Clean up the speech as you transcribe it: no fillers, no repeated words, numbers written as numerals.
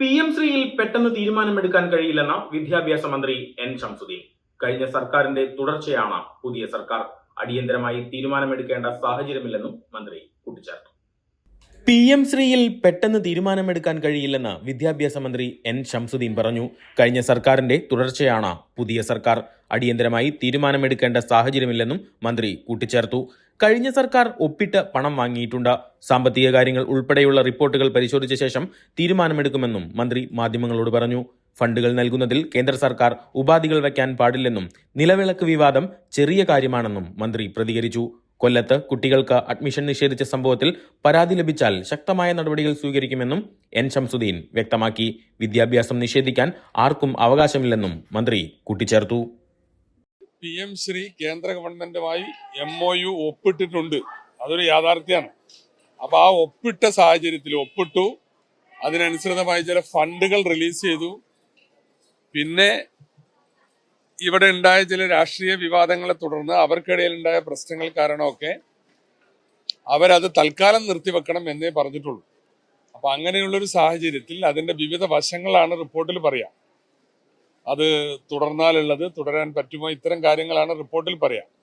PM ശ്രീയിൽ പെട്ടെന്ന് തീരുമാനമെടുക്കാൻ കഴിയില്ലെന്ന വിദ്യാഭ്യാസ മന്ത്രി എൻ ശംസുദ്ദീൻ. കഴിഞ്ഞ സർക്കാരിന്റെ തുടർച്ചയാണ് പുതിയ സർക്കാർ. അടിയന്തരമായി തീരുമാനമെടുക്കേണ്ട സാഹചര്യമില്ലെന്നും മന്ത്രി കൂട്ടിച്ചേർത്തു. PM ശ്രീയിൽ പെട്ടെന്ന് തീരുമാനമെടുക്കാൻ കഴിയില്ലെന്ന് വിദ്യാഭ്യാസ മന്ത്രി എൻ ശംസുദ്ദീൻ പറഞ്ഞു. കഴിഞ്ഞ സർക്കാരിന്റെ തുടർച്ചയാണ് പുതിയ സർക്കാർ. അടിയന്തരമായി തീരുമാനമെടുക്കേണ്ട സാഹചര്യമില്ലെന്നും മന്ത്രി കൂട്ടിച്ചേർത്തു. കഴിഞ്ഞ സർക്കാർ ഒപ്പിട്ട് പണം വാങ്ങിയിട്ടുണ്ട്. സാമ്പത്തിക കാര്യങ്ങൾ ഉൾപ്പെടെയുള്ള റിപ്പോർട്ടുകൾ പരിശോധിച്ച ശേഷം തീരുമാനമെടുക്കുമെന്നും മന്ത്രി മാധ്യമങ്ങളോട് പറഞ്ഞു. ഫണ്ടുകൾ നൽകുന്നതിൽ കേന്ദ്ര സർക്കാർ ഉപാധികൾ വയ്ക്കാൻ പാടില്ലെന്നും നിലവിളക്ക് വിവാദം ചെറിയ കാര്യമാണെന്നും മന്ത്രി പ്രതികരിച്ചു. കൊല്ലത്ത് കുട്ടികൾക്ക് അഡ്മിഷൻ നിഷേധിച്ച സംഭവത്തിൽ പരാതി ലഭിച്ചാൽ ശക്തമായ നടപടികൾ സ്വീകരിക്കുമെന്നും എൻ ശംസുദ്ദീൻ വ്യക്തമാക്കി. വിദ്യാഭ്യാസം നിഷേധിക്കാൻ ആർക്കും അവകാശമില്ലെന്നും മന്ത്രി കൂട്ടിച്ചേർത്തു. PM ശ്രീ കേന്ദ്ര ഗവൺമെന്റുമായി MOU ഒപ്പിട്ടിട്ടുണ്ട്. അതൊരു യാഥാർത്ഥ്യമാണ്. അപ്പോൾ ആ ഒപ്പിട്ട സാഹചര്യത്തിൽ ഒപ്പിട്ടു, അതിനനുസൃതമായി ചില ഫണ്ടുകൾ റിലീസ് ചെയ്തു. പിന്നെ ഇവിടെ ഉണ്ടായ ചില രാഷ്ട്രീയ വിവാദങ്ങളെ തുടർന്ന് അവർക്കിടയിൽ ഉണ്ടായ പ്രശ്നങ്ങൾ കാരണമൊക്കെ അവരത് തൽക്കാലം നിർത്തിവെക്കണം എന്നേ പറഞ്ഞിട്ടുള്ളൂ. അപ്പൊ അങ്ങനെയുള്ളൊരു സാഹചര്യത്തിൽ അതിന്റെ വിവിധ വശങ്ങളാണ് റിപ്പോർട്ടിൽ പറയാം. അത് തുടർന്നാലുള്ളത്, തുടരാൻ പറ്റുമോ, ഇത്തരം കാര്യങ്ങളാണ് റിപ്പോർട്ടിൽ പറയാം.